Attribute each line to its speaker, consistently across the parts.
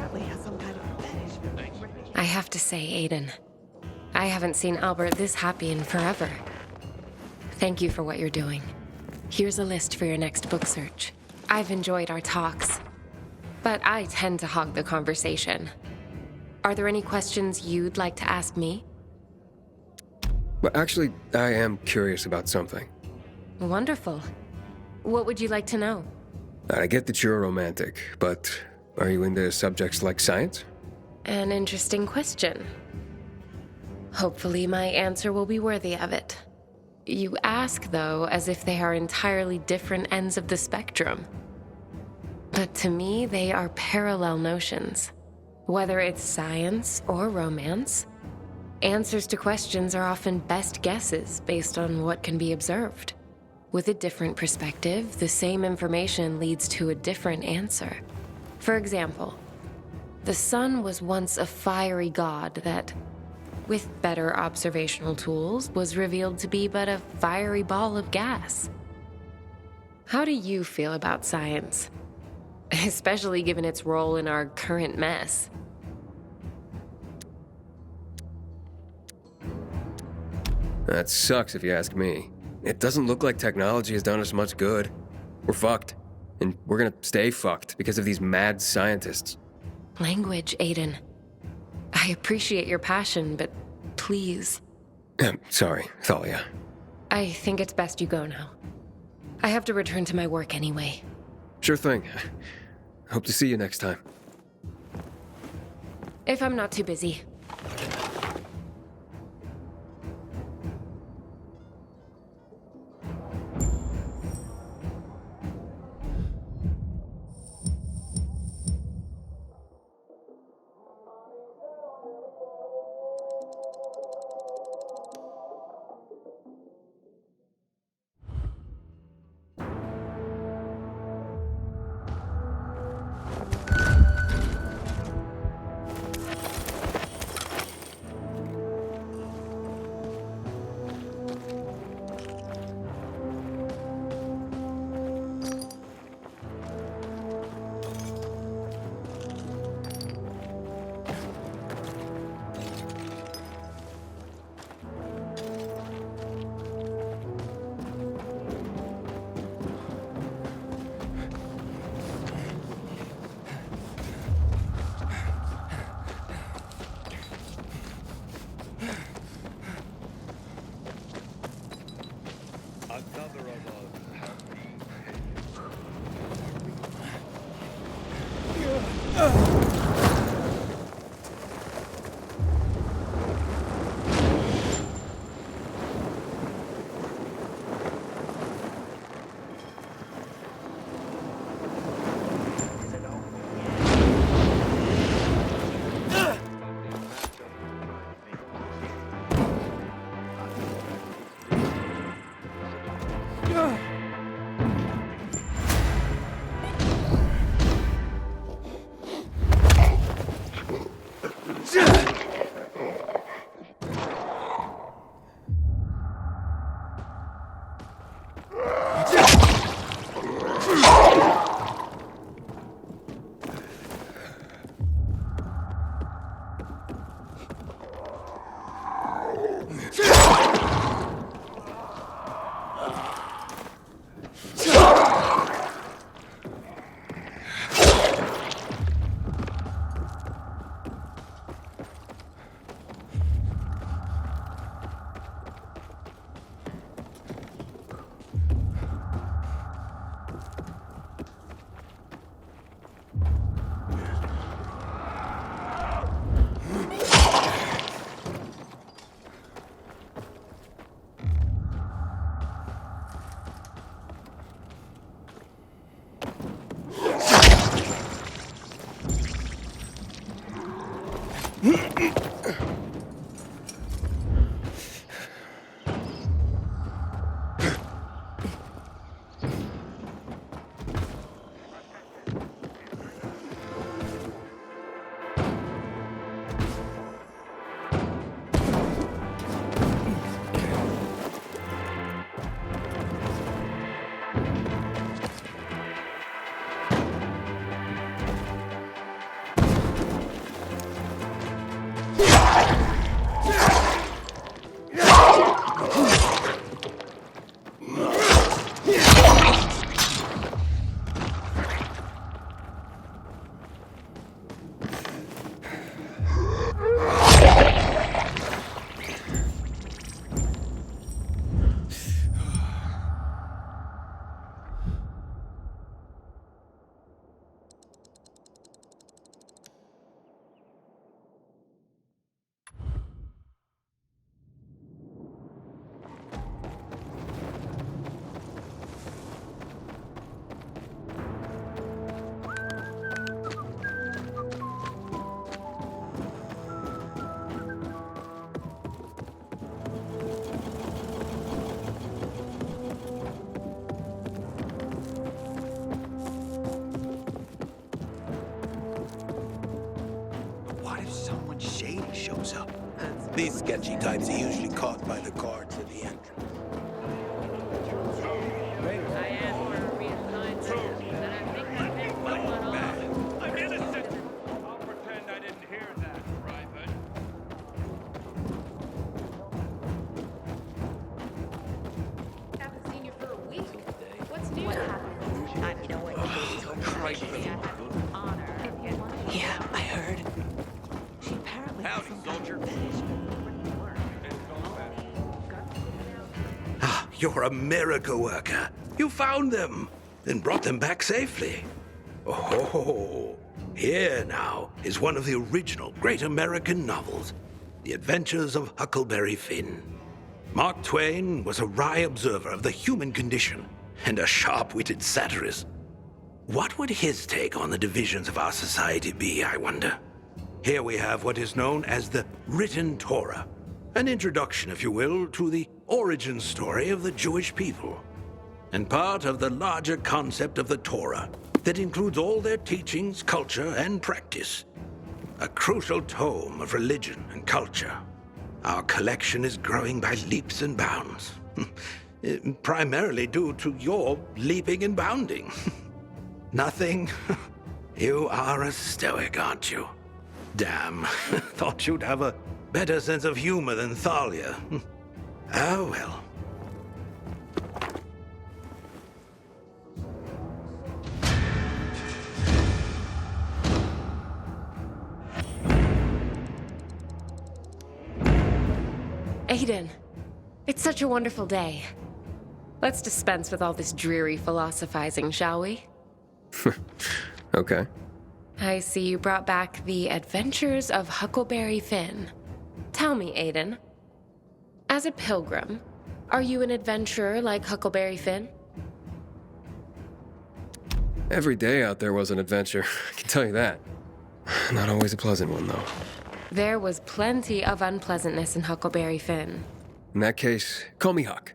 Speaker 1: apparently has some kind of fetish for...
Speaker 2: I have to say, Aiden, I haven't seen Albert this happy in forever. Thank you for what you're doing. Here's a list for your next book search. I've enjoyed our talks, but I tend to hog the conversation. Are there any questions you'd like to ask me?
Speaker 3: Well, actually, I am curious about something.
Speaker 2: Wonderful. What would you like to know?
Speaker 3: I get that you're a romantic, but are you into subjects like science?
Speaker 2: An interesting question. Hopefully my answer will be worthy of it. You ask, though, as if they are entirely different ends of the spectrum. But to me, they are parallel notions. Whether it's science or romance, answers to questions are often best guesses based on what can be observed. With a different perspective, the same information leads to a different answer. For example, the sun was once a fiery god that, with better observational tools, was revealed to be but a fiery ball of gas. How do you feel about science? Especially given its role in our current mess.
Speaker 3: That sucks if you ask me. It doesn't look like technology has done us much good. We're fucked. And we're gonna stay fucked because of these mad scientists.
Speaker 2: Language, Aiden. I appreciate your passion, but please.
Speaker 3: Sorry, Thalia.
Speaker 2: I think it's best you go now. I have to return to my work anyway.
Speaker 3: Sure thing. Hope to see you next time.
Speaker 2: If I'm not too busy.
Speaker 4: Shady shows up. These sketchy types are usually caught by the guards at the entrance.
Speaker 5: I'm innocent! I'll pretend I didn't hear that, Private.
Speaker 2: Haven't seen you for a week. What's new? What happened?
Speaker 1: I know what you told me. Yeah, I heard. She apparently
Speaker 5: Howdy, soldier.
Speaker 4: Ah, you're a miracle worker. You found them, then brought them back safely. Oh, here now is one of the original great American novels, The Adventures of Huckleberry Finn. Mark Twain was a wry observer of the human condition and a sharp-witted satirist. What would his take on the divisions of our society be, I wonder? Here we have what is known as the Written Torah, an introduction, if you will, to the origin story of the Jewish people, and part of the larger concept of the Torah that includes all their teachings, culture, and practice. A crucial tome of religion and culture. Our collection is growing by leaps and bounds, primarily due to your leaping and bounding. Nothing? You are a stoic, aren't you? Damn, thought you'd have a better sense of humor than Thalia. Oh well.
Speaker 2: Aiden, it's such a wonderful day. Let's dispense with all this dreary philosophizing, shall we?
Speaker 3: Okay.
Speaker 2: I see you brought back The Adventures of Huckleberry Finn. Tell me, Aiden, as a pilgrim, are you an adventurer like Huckleberry Finn?
Speaker 3: Every day out there was an adventure, I can tell you that. Not always a pleasant one, though.
Speaker 2: There was plenty of unpleasantness in Huckleberry Finn.
Speaker 3: In that case, call me Huck.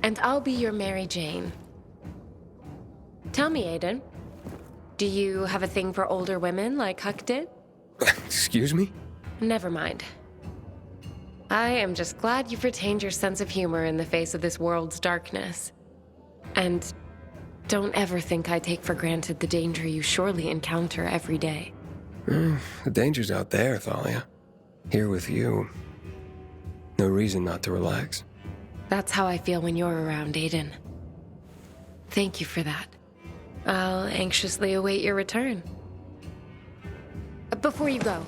Speaker 2: And I'll be your Mary Jane. Tell me, Aiden, do you have a thing for older women like Huck did?
Speaker 3: Excuse me?
Speaker 2: Never mind. I am just glad you've retained your sense of humor in the face of this world's darkness. And don't ever think I take for granted the danger you surely encounter every day.
Speaker 3: The danger's out there, Thalia. Here with you. No reason not to relax.
Speaker 2: That's how I feel when you're around, Aiden. Thank you for that. I'll anxiously await your return. Before you go,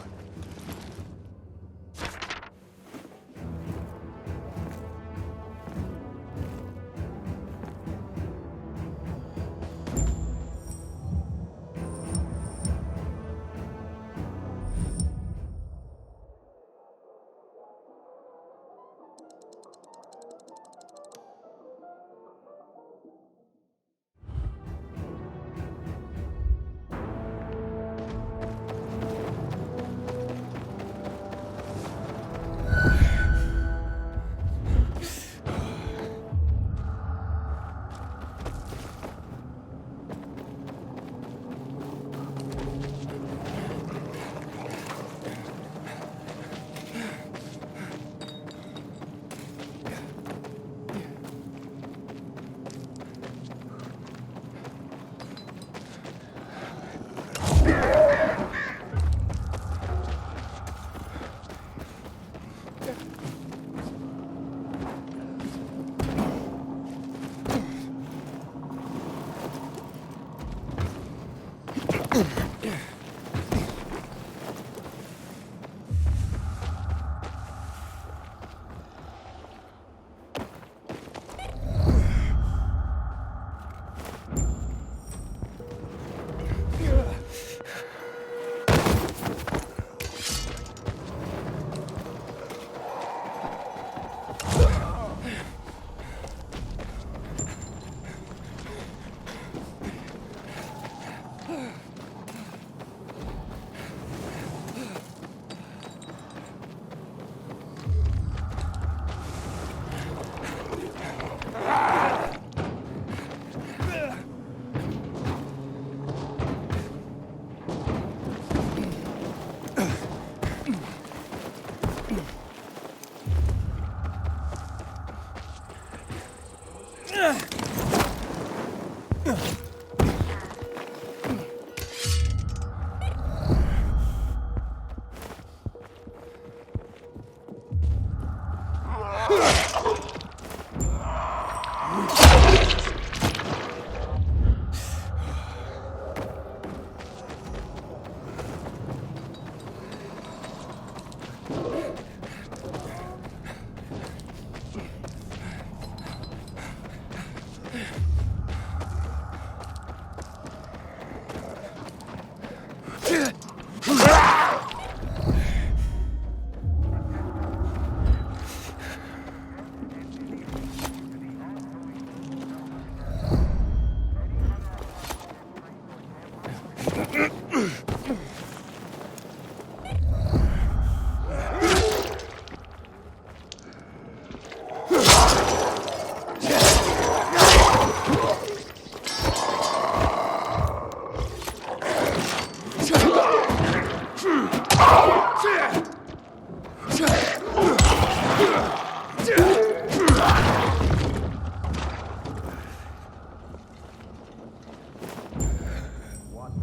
Speaker 6: What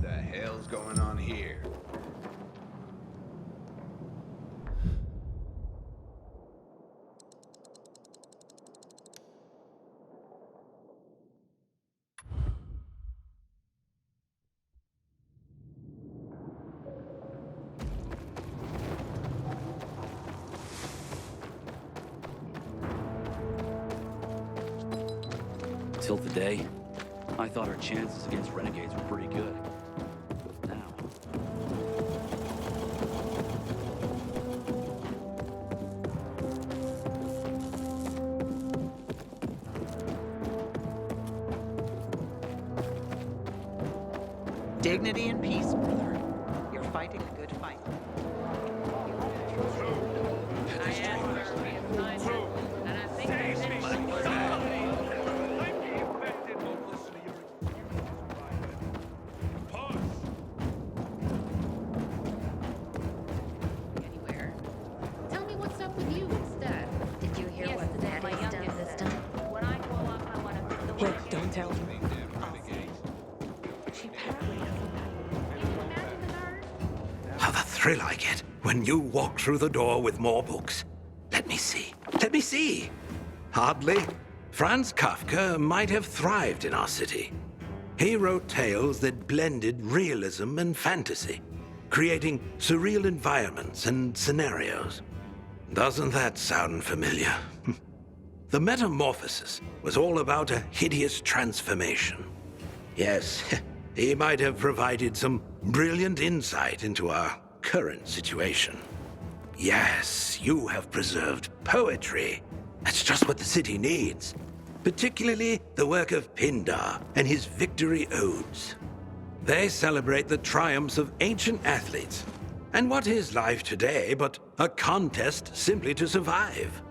Speaker 6: the hell's going on here?
Speaker 7: Till today, I thought our chances against renegades were pretty good. But now,
Speaker 1: Dignity and peace, brother. You're fighting a good fight.
Speaker 8: Anywhere. Tell me what's up with you instead.
Speaker 9: Did you hear what Maddie's done this time?
Speaker 8: When I grow up, I want to be the
Speaker 1: Wait, don't tell me. She apparently
Speaker 4: How the thrill I get when you walk through the door with more books. Let me see. Let me see. Hardly. Franz Kafka might have thrived in our city. He wrote tales that blended realism and fantasy, creating surreal environments and scenarios. Doesn't that sound familiar? The Metamorphosis was all about a hideous transformation. Yes, he might have provided some brilliant insight into our current situation. Yes, you have preserved poetry. That's just what the city needs. Particularly the work of Pindar and his victory odes. They celebrate the triumphs of ancient athletes. And what is life today but a contest simply to survive?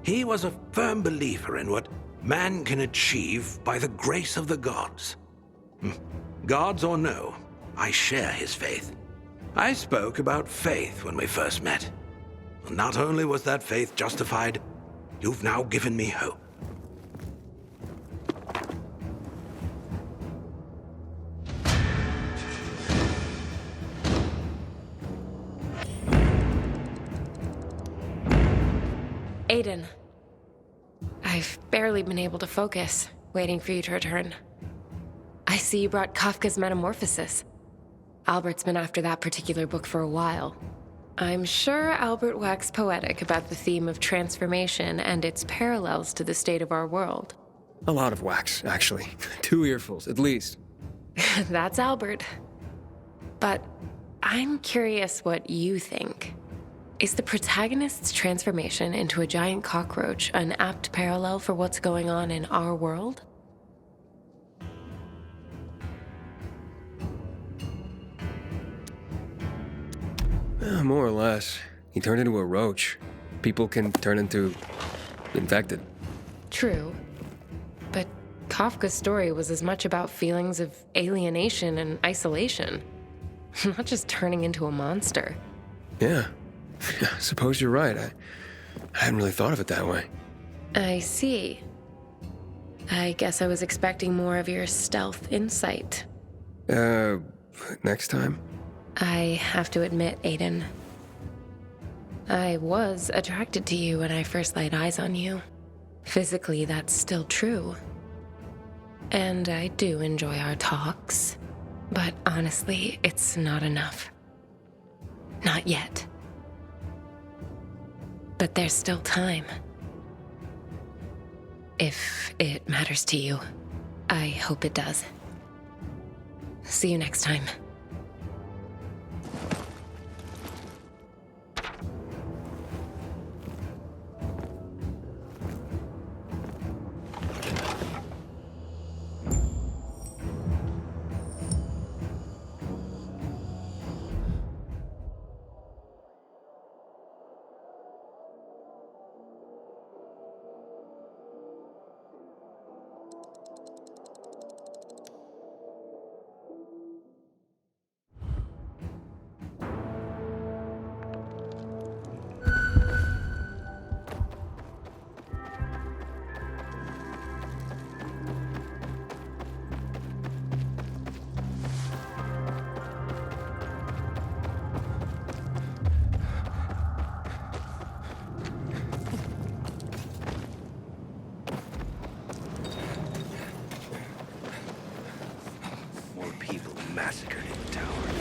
Speaker 4: He was a firm believer in what man can achieve by the grace of the gods. Gods or no, I share his faith. I spoke about faith when we first met. Not only was that faith justified, you've now given me hope.
Speaker 2: Aiden. I've barely been able to focus, waiting for you to return. I see you brought Kafka's Metamorphosis. Albert's been after that particular book for a while. I'm sure Albert waxed poetic about the theme of transformation and its parallels to the state of our world.
Speaker 3: A lot of wax, actually. 2 earfuls, at least.
Speaker 2: That's Albert. But I'm curious what you think. Is the protagonist's transformation into a giant cockroach an apt parallel for what's going on in our world?
Speaker 3: More or less. He turned into a roach. People can turn into infected.
Speaker 2: True. But Kafka's story was as much about feelings of alienation and isolation, not just turning into a monster.
Speaker 3: Yeah. I suppose you're right. I hadn't really thought of it that way.
Speaker 2: I see. I guess I was expecting more of your stealth insight.
Speaker 3: Next time?
Speaker 2: I have to admit, Aiden, I was attracted to you when I first laid eyes on you. Physically, that's still true. And I do enjoy our talks. But honestly, it's not enough. Not yet. But there's still time. If it matters to you, I hope it does. See you next time.
Speaker 4: coward.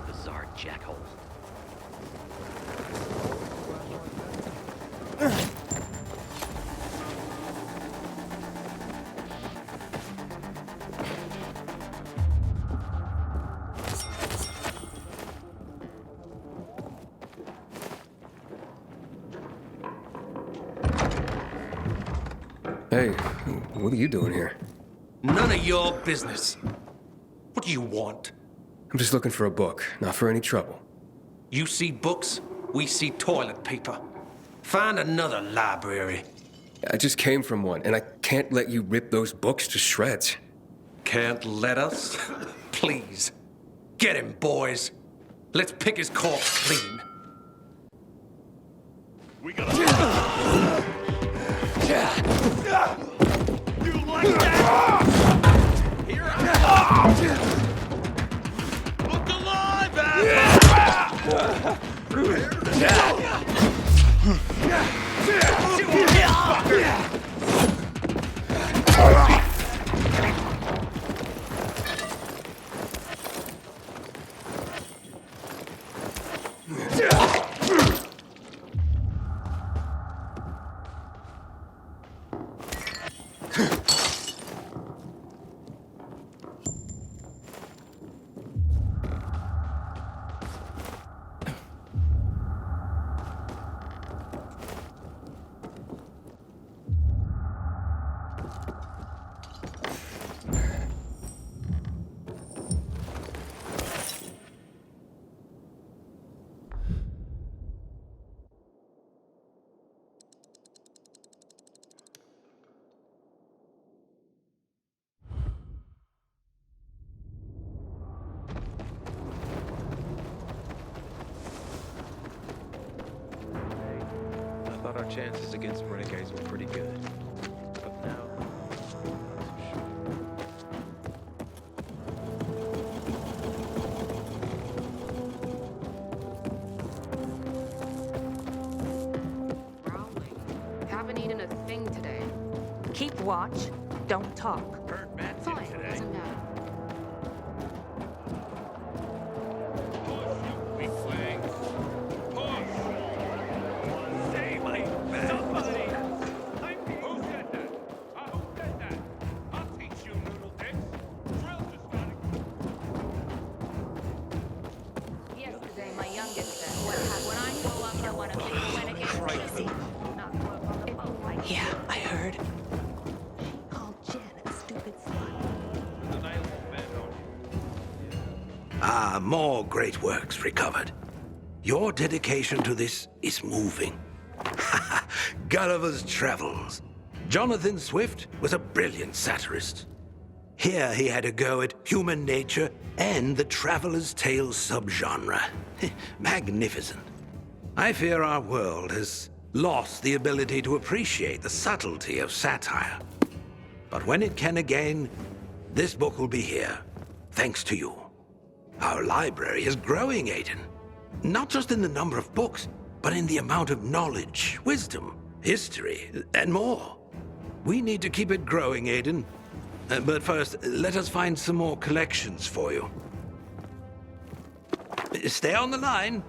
Speaker 7: Bizarre jackhole.
Speaker 3: Hey, what are you doing here?
Speaker 10: None of your business. What do you want?
Speaker 3: I'm just looking for a book, not for any trouble.
Speaker 10: You see books, we see toilet paper. Find another library.
Speaker 3: I just came from one, and I can't let you rip those books to shreds.
Speaker 10: Can't let us? Please. Get him, boys. Let's pick his corpse clean.
Speaker 5: We gotta. You like that? Here I am. Look alive,
Speaker 6: I thought our chances against renegades were pretty good. But now, not so sure.
Speaker 8: Growling. Haven't eaten a thing today.
Speaker 9: Keep watch. Don't talk.
Speaker 5: Heard Matt did
Speaker 8: Fine,
Speaker 5: today.
Speaker 8: doesn't matter.
Speaker 5: Push, you weak wings. Push. Say my somebody. Who said that? Who said that? I'll teach you, noodle dicks. Drill just started.
Speaker 9: Yesterday, my youngest said, when I grow up, I want to be a renegade pixie. Not work on the boat like
Speaker 1: Yeah, I heard.
Speaker 9: She called Jen a stupid slut.
Speaker 5: The night will bend on you.
Speaker 4: Ah, more great works recovered. Your dedication to this is moving. Gulliver's Travels. Jonathan Swift was a brilliant satirist. Here he had a go at human nature and the traveler's tale subgenre. Magnificent. I fear our world has lost the ability to appreciate the subtlety of satire. But when it can again, this book will be here, thanks to you. Our library is growing, Aiden. Not just in the number of books, but in the amount of knowledge, wisdom, history, and more. We need to keep it growing, Aiden. But first, let us find some more collections for you. Stay on the line.